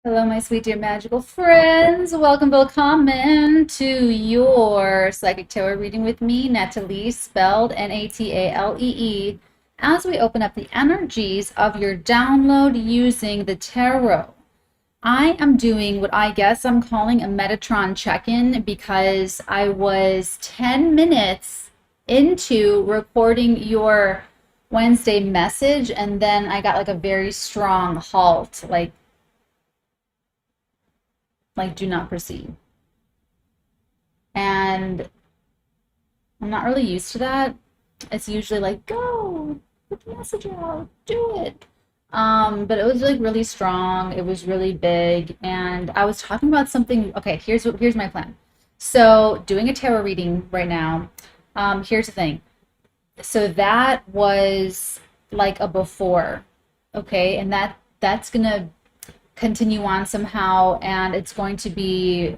Hello, my sweet dear magical friends. Welcome, willkommen to your Psychic Tarot reading with me, Natalie, spelled Natalee, as we open up the energies of your download using the tarot. I am doing what I guess I'm calling a metatron check-in because I was 10 minutes into recording your Wednesday message, and then I got like a very strong halt, do not proceed. And I'm not really used to that. It's usually like, go, put the message out, do it. But it was like really strong. It was really big. And I was talking about something. Okay, here's my plan. So doing a tarot reading right now. Here's the thing. So that was like a before. Okay, and that's gonna continue on somehow, and it's going to be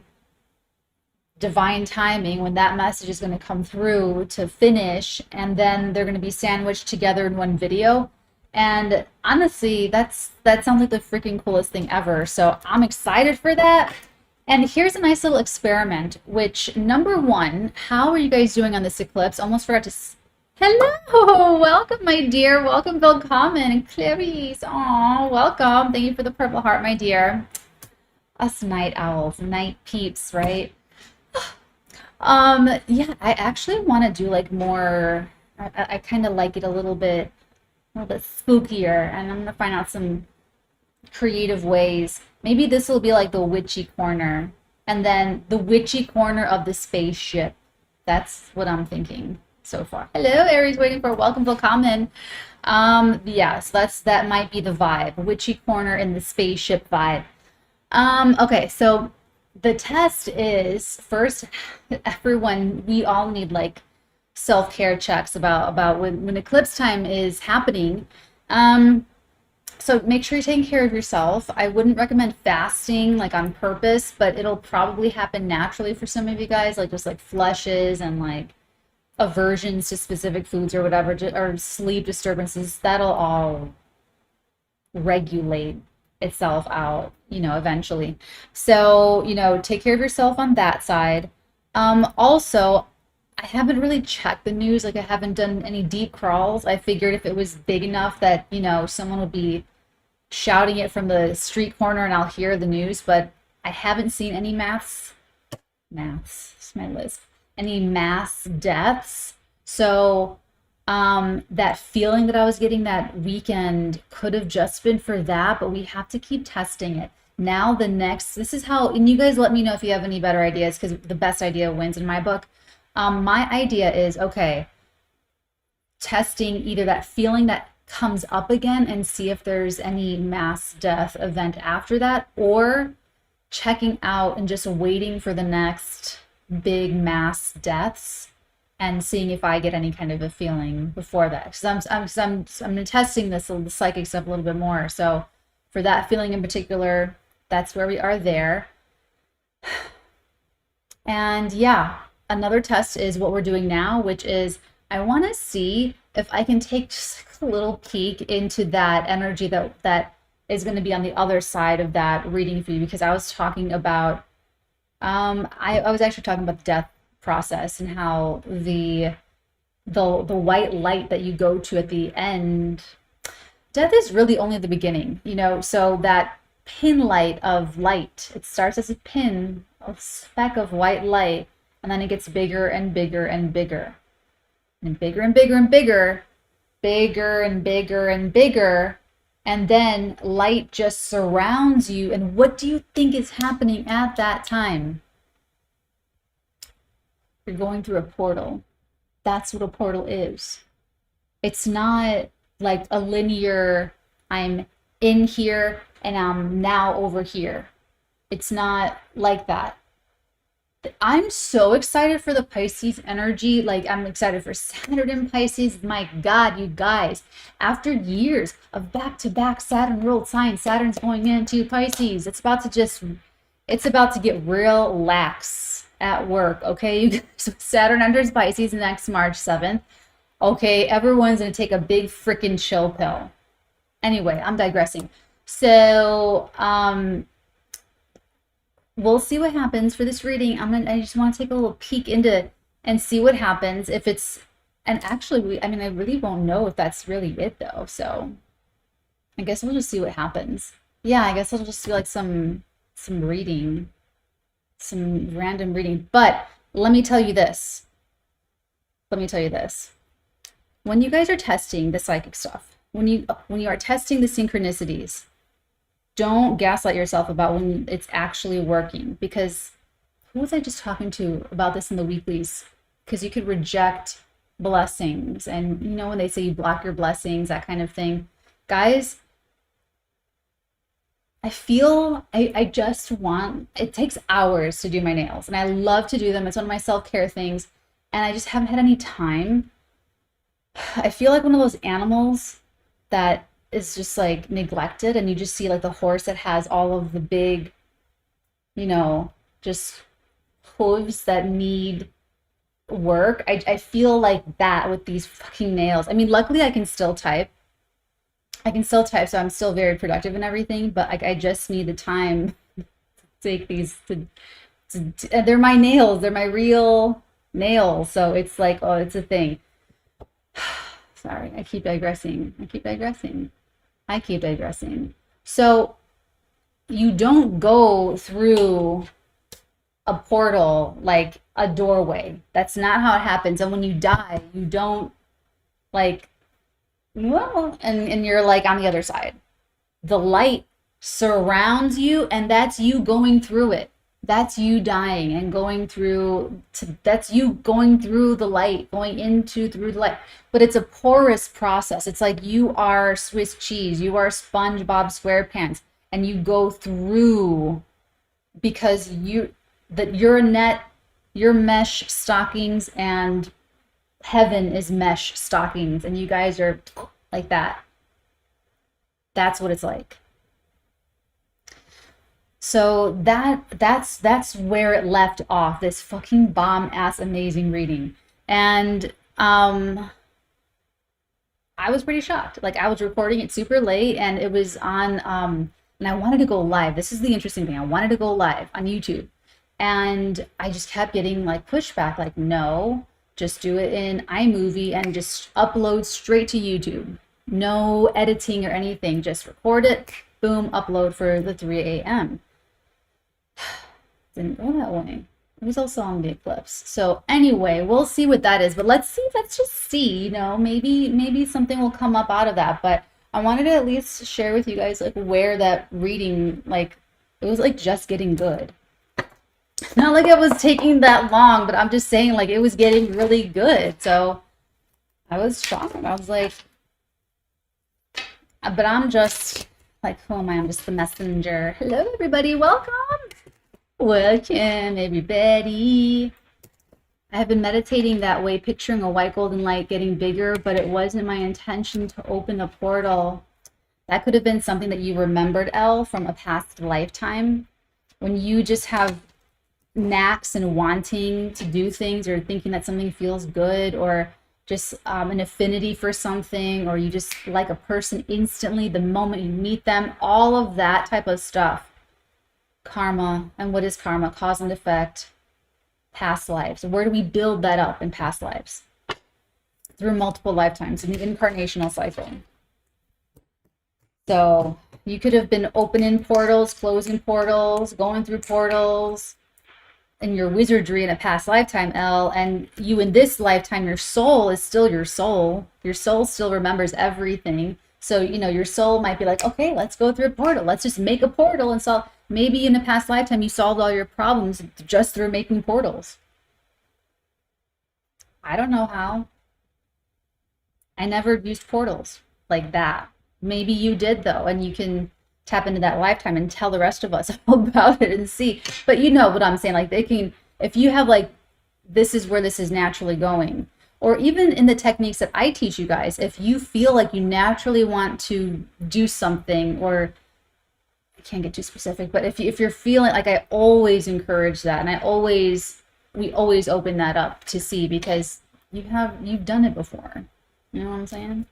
divine timing when that message is going to come through to finish, and then they're going to be sandwiched together in one video. And honestly, that sounds like the freaking coolest thing ever, so I'm excited for that. And here's a nice little experiment, which, number one, how are you guys doing on this eclipse? Almost forgot to hello, welcome, my dear. Welcome, willkommen, Clarice. Aw, welcome. Thank you for the purple heart, my dear. Us night owls, night peeps, right? Yeah, I actually want to do like more. I kind of like it a little bit spookier, and I'm gonna find out some creative ways. Maybe this will be like the witchy corner, and then the witchy corner of the spaceship. That's what I'm thinking so far. Hello, Aries, waiting for a welcome, willkommen. Yeah, so that might be the vibe. Witchy corner in the spaceship vibe. Okay, so the test is first, everyone, we all need like self-care checks about when eclipse time is happening. So make sure you're taking care of yourself. I wouldn't recommend fasting like on purpose, but it'll probably happen naturally for some of you guys, like just like flushes and like aversions to specific foods or whatever, or sleep disturbances. That'll all regulate itself out, eventually. So, take care of yourself on that side. Also, I haven't really checked the news. Like, I haven't done any deep crawls. I figured if it was big enough that, someone would be shouting it from the street corner and I'll hear the news, but I haven't seen any maths, it's my list, any mass deaths. So that feeling that I was getting that weekend could have just been for that, but we have to keep testing it. Now this is how, and you guys let me know if you have any better ideas, because the best idea wins in my book. My idea is, okay, testing either that feeling that comes up again and see if there's any mass death event after that, or checking out and just waiting for the next big mass deaths and seeing if I get any kind of a feeling before that. Because I'm testing the psychic stuff a little bit more. So for that feeling in particular, that's where we are there. And yeah, another test is what we're doing now, which is I want to see if I can take just a little peek into that energy that is going to be on the other side of that reading for you, because I was talking about I was actually talking about the death process and how the white light that you go to at the end, death is really only the beginning, so that pin light of light, it starts as a pin, a speck of white light, and then it gets bigger and bigger and bigger, and bigger and bigger and bigger, bigger and bigger and bigger, and then light just surrounds you. And what do you think is happening at that time? You're going through a portal. That's what a portal is. It's not like a linear, I'm in here and I'm now over here. It's not like that. I'm so excited for the Pisces energy. Like, I'm excited for Saturn in Pisces. My God, you guys, after years of back-to-back Saturn ruled signs, Saturn's going into Pisces. It's about to get real lax at work, okay? You guys, so Saturn enters Pisces next March 7th. Okay, everyone's gonna take a big freaking chill pill. Anyway, I'm digressing. So, we'll see what happens for this reading. I just want to take a little peek into and see what happens if it's, and actually I mean, I really won't know if that's really it though. So I guess we'll just see what happens. Yeah, I guess it'll just be like some reading, some random reading. But let me tell you this. Let me tell you this. When you guys are testing the psychic stuff, when you are testing the synchronicities, don't gaslight yourself about when it's actually working, because who was I just talking to about this in the weeklies? Because you could reject blessings, and you know when they say you block your blessings, that kind of thing. Guys, I feel I just want, it takes hours to do my nails and I love to do them. It's one of my self-care things and I just haven't had any time. I feel like one of those animals that is just like neglected, and you just see like the horse that has all of the big, you know, just hooves that need work. I feel like that with these fucking nails. I mean, luckily I can still type. So I'm still very productive and everything, but like I just need the time to take these they're my nails, they're my real nails. So it's like, oh, it's a thing. Sorry, I keep digressing. So you don't go through a portal like a doorway. That's not how it happens. And when you die, you don't like, well, and you're like on the other side. The light surrounds you, and that's you going through it. That's you dying and going through that's you going through the light, through the light. But it's a porous process. It's like you are Swiss cheese, you are SpongeBob SquarePants, and you go through because you're mesh stockings, and heaven is mesh stockings, and you guys are like that. That's what it's like. So that's where it left off, this fucking bomb ass amazing reading. And I was pretty shocked. Like I was recording it super late and it was on and I wanted to go live. This is the interesting thing. I wanted to go live on YouTube. And I just kept getting like pushback, like, no, just do it in iMovie and just upload straight to YouTube. No editing or anything. Just record it, boom, upload for the 3 a.m. Didn't go that way. It was also on the Eclipse. So anyway, we'll see what that is. But let's just see, you know, maybe something will come up out of that. But I wanted to at least share with you guys like where that reading, like, it was like just getting good. Not like it was taking that long, but I'm just saying like it was getting really good. So I was shocked. I was like, but I'm just like, who am I? I'm just the messenger. Hello, everybody. Welcome. Welcome, everybody. I have been meditating that way, picturing a white golden light getting bigger, but it wasn't my intention to open a portal. That could have been something that you remembered, Elle, from a past lifetime. When you just have knacks and wanting to do things, or thinking that something feels good, or just an affinity for something, or you just like a person instantly the moment you meet them, all of that type of stuff. Karma. And what is karma? Cause and effect. Past lives. Where do we build that up in past lives? Through multiple lifetimes in the incarnational cycle. So you could have been opening portals, closing portals, going through portals in your wizardry in a past lifetime, Elle, and you in this lifetime, your soul is still your soul. Your soul still remembers everything. So, you know, your soul might be like, okay, let's go through a portal. Let's just make a portal and solve. Maybe in a past lifetime, you solved all your problems just through making portals. I don't know how. I never used portals like that. Maybe you did though, and you can tap into that lifetime and tell the rest of us all about it and see. But you know what I'm saying, like they can, if you have like, this is where this is naturally going, or even in the techniques that I teach you guys, if you feel like you naturally want to do something, or I can't get too specific, but if you're feeling like, I always encourage that, and we always open that up to see, because you've done it before. You know what I'm saying?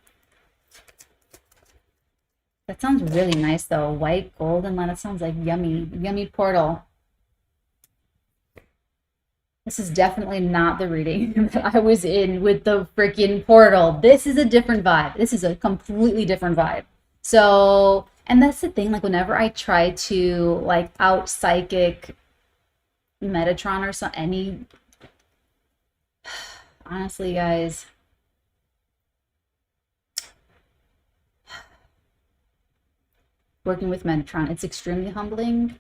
That sounds really nice though. White golden light. That sounds like yummy, yummy portal. This is definitely not the reading that I was in with the freaking portal. This is a different vibe. This is a completely different vibe. So, and that's the thing, like whenever I try to like out psychic Metatron or so any honestly, guys, working with Metatron, it's extremely humbling.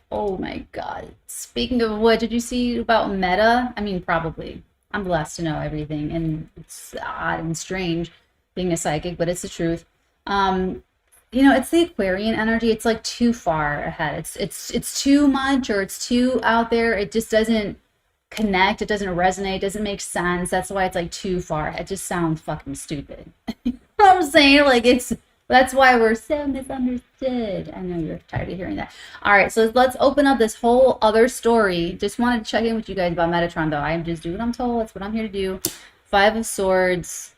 Oh my God. Speaking of what, did you see about Meta? I mean, probably. I'm blessed to know everything, and it's odd and strange being a psychic, but it's the truth. Um, it's the Aquarian energy. It's like too far ahead. It's too much, or it's too out there. It just doesn't connect. It doesn't resonate. It doesn't make sense. That's why it's like too far. It just sounds fucking stupid. You know what I'm saying? Like it's that's why we're so misunderstood. I know you're tired of hearing that. All right, so let's open up this whole other story. Just wanted to check in with you guys about Metatron, though. I'm just doing what I'm told. That's what I'm here to do. Five of Swords.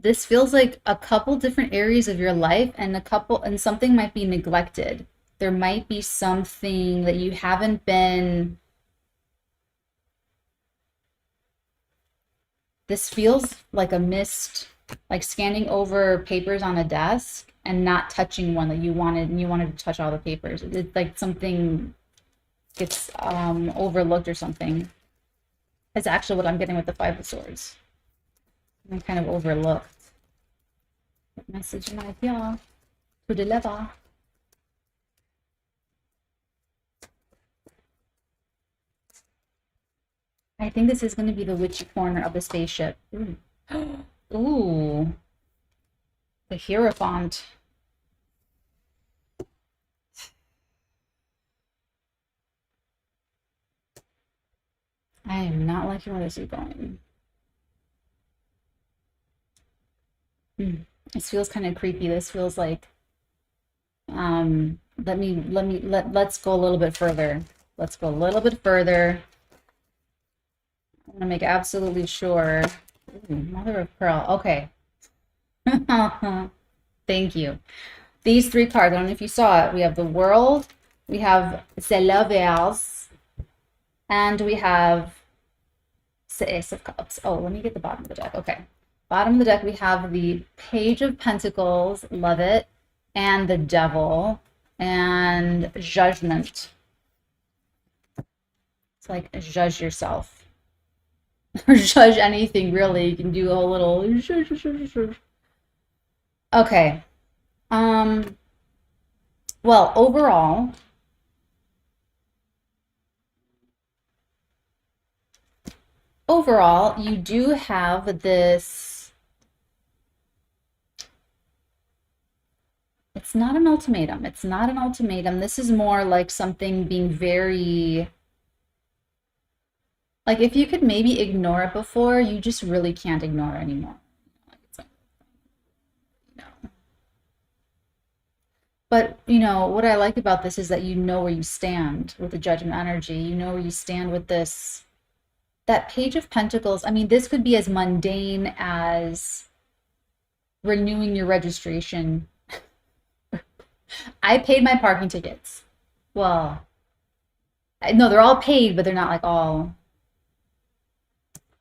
This feels like a couple different areas of your life, and something might be neglected. There might be something that you haven't been. This feels like a missed, like scanning over papers on a desk and not touching one that you wanted to touch all the papers. It's like something gets overlooked or something. It's actually what I'm getting with the Five of Swords. I kind of overlooked. What message am I here to deliver? I think this is going to be the witchy corner of the spaceship. Ooh. Ooh. The Hierophant. I am not liking where this is going. This feels kind of creepy. This feels like let's go a little bit further. Let's go a little bit further. I want to make absolutely sure. Ooh, Mother of Pearl. Okay. Thank you. These three cards, I don't know if you saw it. We have the World, we have the Lovers, and we have the Ace of Cups. Oh, let me get the bottom of the deck. Okay. Bottom of the deck, we have the Page of Pentacles, love it, and the Devil, and Judgment. It's like judge yourself. Or judge anything, really. You can do a little. Okay. Well, overall, you do have this. It's not an ultimatum. It's not an ultimatum. This is more like something being very. Like if you could maybe ignore it before, you just really can't ignore it anymore. But what I like about this is that you know where you stand with the Judgment energy. You know where you stand with this. That Page of Pentacles, I mean, this could be as mundane as renewing your registration. I paid my parking tickets. Well, no, they're all paid, but they're not like all.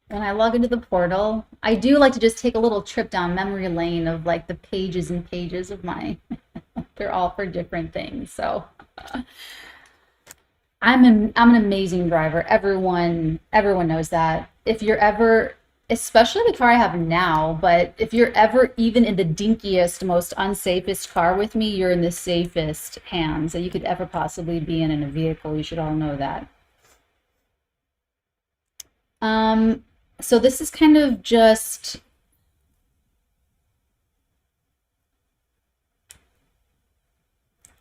When I log into the portal, I do like to just take a little trip down memory lane of like the pages and pages of my. They're all for different things. So I'm an amazing driver. Everyone knows that. If you're ever, especially the car I have now, but if you're ever even in the dinkiest, most unsafest car with me, you're in the safest hands that you could ever possibly be in a vehicle. You should all know that. So this is kind of just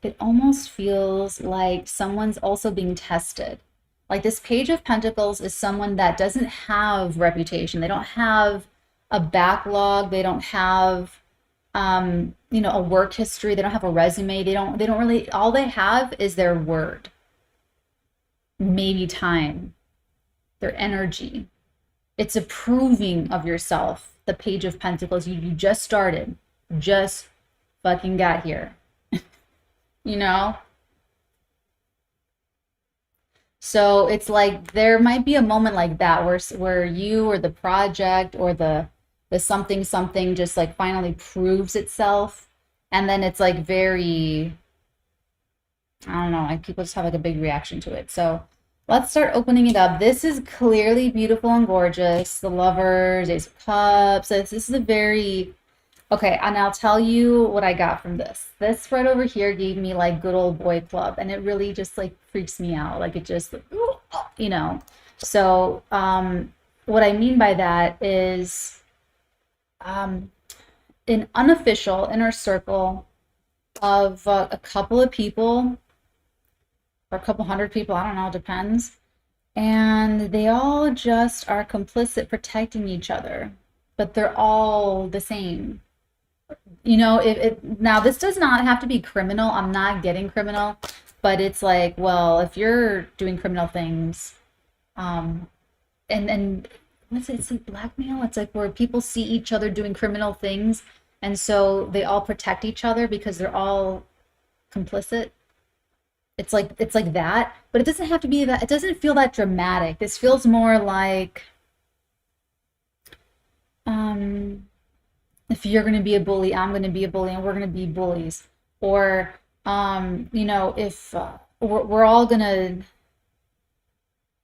it almost feels like someone's also being tested. Like this Page of Pentacles is someone that doesn't have reputation. They don't have a backlog. They don't have a work history. They don't have a resume. They don't really, all they have is their word. Maybe time, their energy. It's approving of yourself. The Page of Pentacles, you just started, just fucking got here. you know? So it's like there might be a moment like that where you or the project or the something something just like finally proves itself, and then it's like very, I don't know, like people just have like a big reaction to it. So let's start opening it up. This is clearly beautiful and gorgeous. The Lovers, Ace of Cups. This is a very, okay, and I'll tell you what I got from this. This right over here gave me like good old boy club, and it really just like freaks me out. Like it just, you know. So, what I mean by that is, an unofficial inner circle of a couple of people or a couple hundred people, I don't know, depends. And they all just are complicit protecting each other, but they're all the same. You know, now this does not have to be criminal. I'm not getting criminal, but it's like, well, if you're doing criminal things, um, and what's it? It's like blackmail. It's like where people see each other doing criminal things, and so they all protect each other because they're all complicit. It's like that, but it doesn't have to be that. It doesn't feel that dramatic. This feels more like, um, if you're going to be a bully, I'm going to be a bully, and we're going to be bullies. Or, you know, if we're all going to,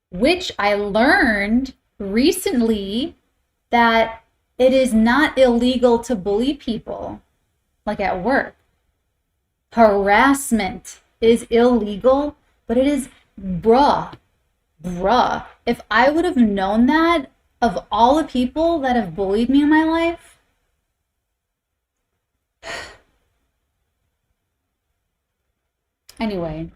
which I learned recently that it is not illegal to bully people, like at work. Harassment is illegal, but it is, bruh, bruh. If I would have known that of all the people that have bullied me in my life, anyway,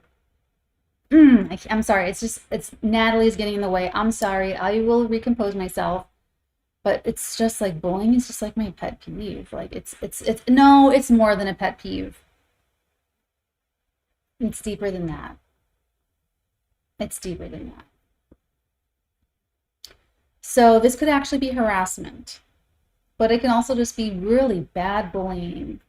I'm sorry. It's just, it's Natalie's getting in the way. I'm sorry. I will recompose myself. But it's just like bullying is just like my pet peeve. Like it's no, it's more than a pet peeve. It's deeper than that. It's deeper than that. So this could actually be harassment, but it can also just be really bad bullying.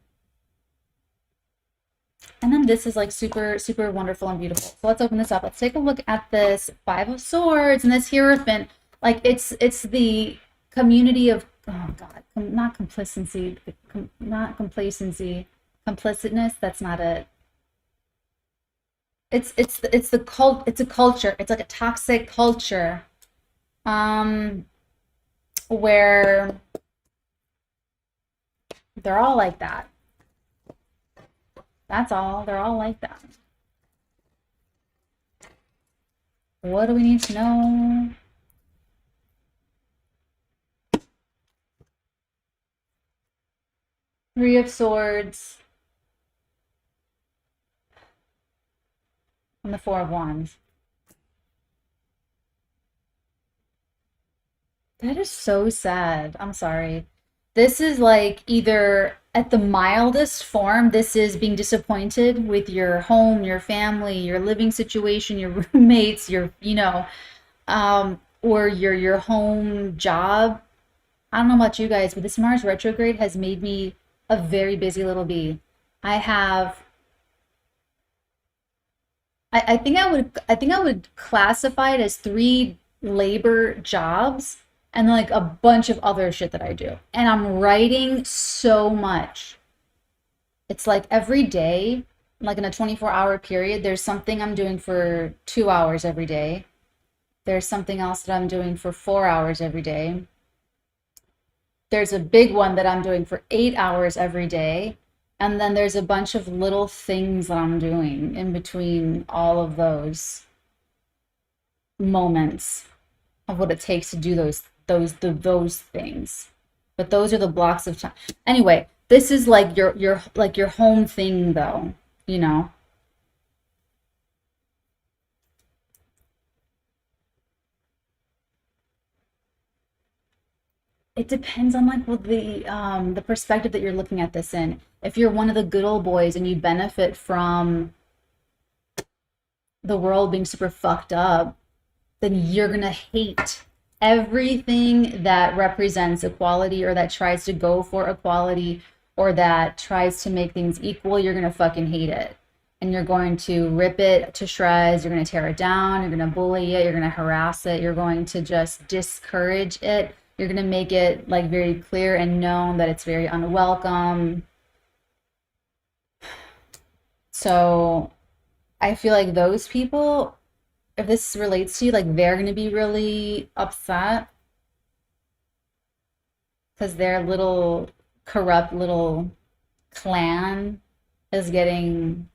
And then this is like super, super wonderful and beautiful. So let's open this up. Let's take a look at this Five of Swords and this Hierophant. Like it's the community of, oh God, not complacency, not complacency, complicitness. That's not it. It's the cult. It's a culture. It's like a toxic culture, um, where they're all like that. That's all. They're all like that. What do we need to know? Three of Swords and the Four of Wands. That is so sad. I'm sorry. This is like either at the mildest form, this is being disappointed with your home, your family, your living situation, your roommates, your, or your home job. I don't know about you guys, but this Mars retrograde has made me a very busy little bee. I have, I think I would classify it as three labor jobs and like a bunch of other shit that I do. And I'm writing so much. It's like every day, like in a 24-hour period, there's something I'm doing for 2 hours every day. There's something else that I'm doing for 4 hours every day. There's a big one that I'm doing for 8 hours every day. And then there's a bunch of little things that I'm doing in between all of those moments of what it takes to do those things. But those are the blocks of time. Anyway, this is like your home thing though, you know. It depends on like what the perspective that you're looking at this in. If you're one of the good old boys and you benefit from the world being super fucked up, then you're gonna hate everything that represents equality or that tries to go for equality or that tries to make things equal. You're gonna fucking hate it. and you're going to rip it to shreds. You're going to tear it down. You're going to bully it. You're going to harass it. You're going to just discourage it. You're going to make it like very clear and known that it's very unwelcome. So I feel like those people, if this relates to you, like they're going to be really upset because their little corrupt little clan is getting.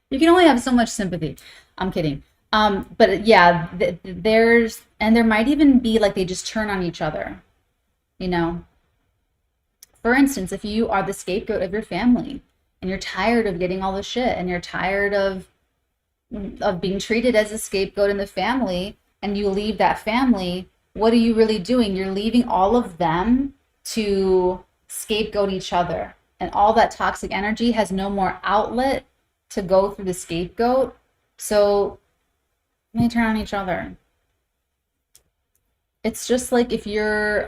You can only have so much sympathy. I'm kidding. But yeah, there might even be like they just turn on each other, you know? For instance, if you are the scapegoat of your family and you're tired of getting all the shit and you're tired of being treated as a scapegoat in the family and you leave that family, what are you really doing? You're leaving all of them to scapegoat each other. And all that toxic energy has no more outlet to go through the scapegoat. So they turn on each other. It's just like if you're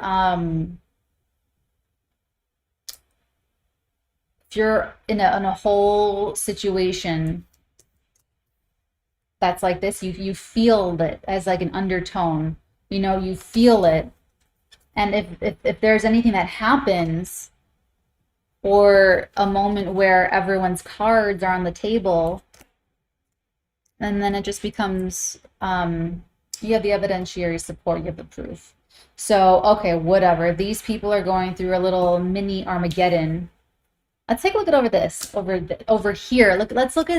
in a whole situation that's like this, you feel it as like an undertone, you know, you feel it. And if there's anything that happens or a moment where everyone's cards are on the table, and then it just becomes you have the evidentiary support, you have the proof. So okay, whatever, these people are going through a little mini Armageddon. Let's take a look at over here. Let's take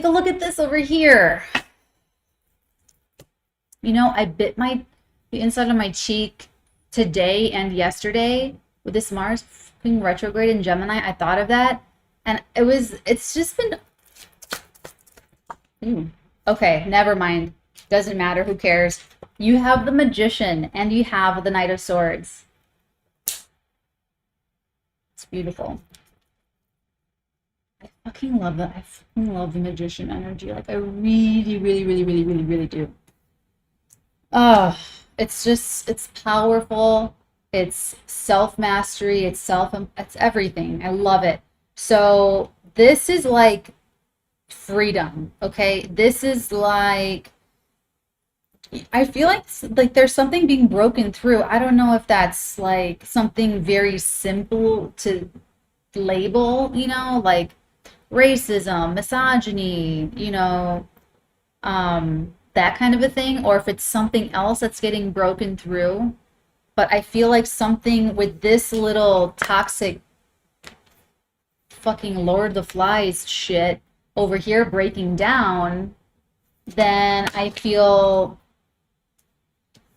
a look at this over here. You know, I bit the inside of my cheek today and yesterday with this Mars being retrograde in Gemini. I thought of that, and it's just been. Okay, never mind. Doesn't matter. Who cares? You have the Magician and you have the Knight of Swords. It's beautiful. I fucking love that. I fucking love the Magician energy. Like I really, really, really, really, really, really do. Oh, it's powerful. It's self-mastery. It's everything. I love it. So this is like freedom, okay? This is like, I feel like there's something being broken through. I don't know if that's like something very simple to label, you know, like racism, misogyny, you know, that kind of a thing, or if it's something else that's getting broken through. But I feel like something with this little toxic fucking Lord of the Flies shit over here breaking down, then I feel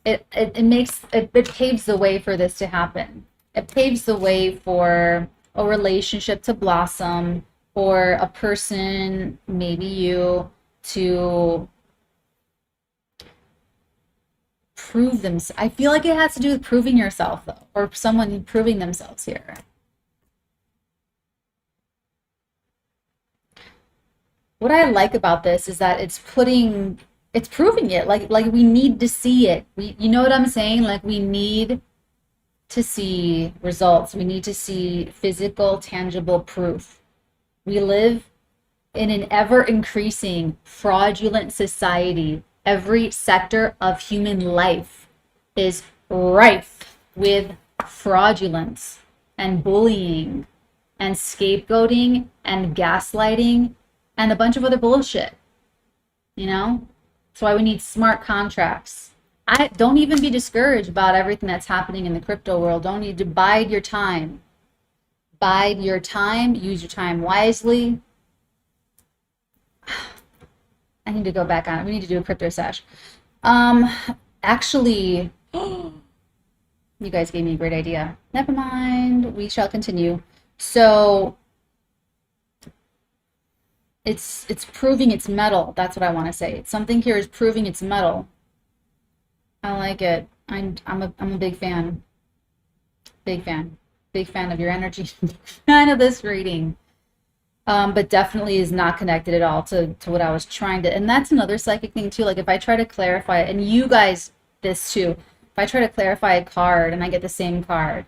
it paves the way for this to happen. It paves the way for a relationship to blossom, or a person, maybe you, to prove themselves. I feel like it has to do with proving yourself, though, or someone proving themselves here. What I like about this is that it's proving it. Like we need to see it. You know what I'm saying? Like we need to see results. We need to see physical, tangible proof. We live in an ever increasing fraudulent society. Every sector of human life is rife with fraudulence and bullying and scapegoating and gaslighting and a bunch of other bullshit, you know? That's why we need smart contracts. Don't even be discouraged about everything that's happening in the crypto world. Don't need to bide your time. Bide your time, use your time wisely. I need to go back on it. We need to do a crypto sesh. Actually, you guys gave me a great idea. Never mind. We shall continue. So it's proving its mettle. That's what I want to say. Something here is proving its mettle. I like it. I'm a big fan. Big fan. Big fan of your energy. Fan of this reading. But definitely is not connected at all to what I was trying to, and that's another psychic thing too. Like if I try to clarify and you guys this too, if I try to clarify a card and I get the same card,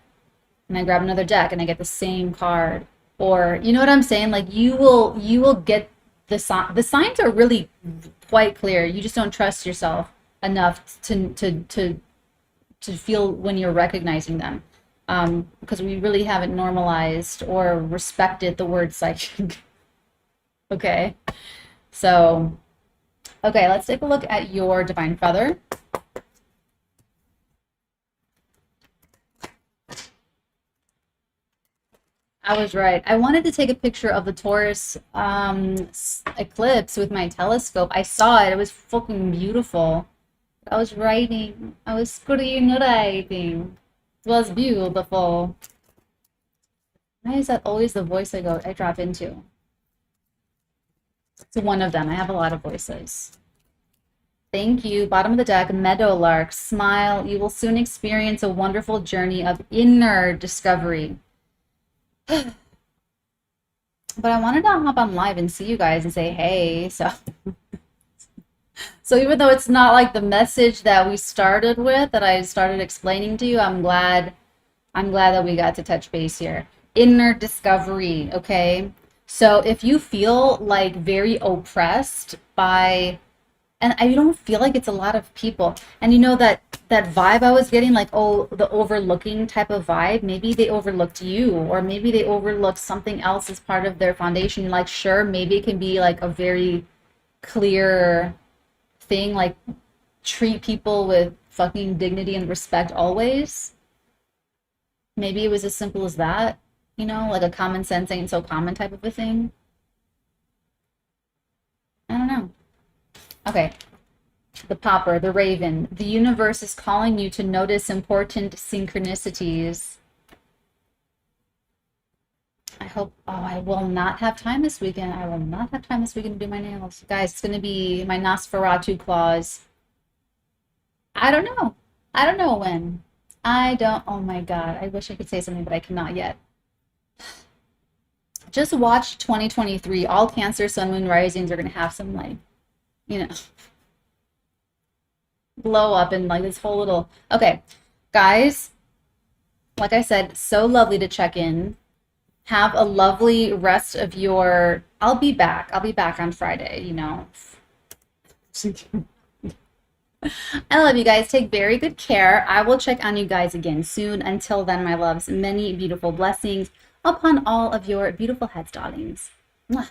and I grab another deck and I get the same card. Or you know what I'm saying? Like you will get the signs are really quite clear. You just don't trust yourself enough to feel when you're recognizing them. Because we really haven't normalized or respected the word psychic. Okay. So, okay, let's take a look at your divine feather. I was right. I wanted to take a picture of the Taurus eclipse with my telescope. I saw it. It was fucking beautiful. I was writing. I was screenwriting. It was beautiful. Why is that always the voice I drop into? It's one of them. I have a lot of voices. Thank you. Bottom of the deck, Meadowlark. Smile. You will soon experience a wonderful journey of inner discovery. But I wanted to hop on live and see you guys and say hey. So even though it's not like the message that we started with, that I started explaining to you, I'm glad that we got to touch base here. Inner discovery, okay? So if you feel like very oppressed by, and I don't feel like it's a lot of people, and you know that vibe I was getting, like, oh, the overlooking type of vibe, maybe they overlooked you, or maybe they overlooked something else as part of their foundation. Like, sure, maybe it can be like a very clear thing, like treat people with fucking dignity and respect always. Maybe it was as simple as that, like a common sense ain't so common type of a thing. I don't know. Okay. The popper, the raven. The universe is calling you to notice important synchronicities. I will not have time this weekend. I will not have time this weekend to do my nails. Guys, it's going to be my Nosferatu claws. I don't know. I don't know when. Oh my God. I wish I could say something, but I cannot yet. Just watch 2023. All Cancer, Sun, Moon, Risings are going to have some, like, you know, blow up and like this whole little. Okay, guys, like I said, so lovely to check in. Have a lovely rest of your. I'll be back. I'll be back on Friday, I love you guys. Take very good care. I will check on you guys again soon. Until then, my loves, many beautiful blessings upon all of your beautiful heads, darlings. Mwah.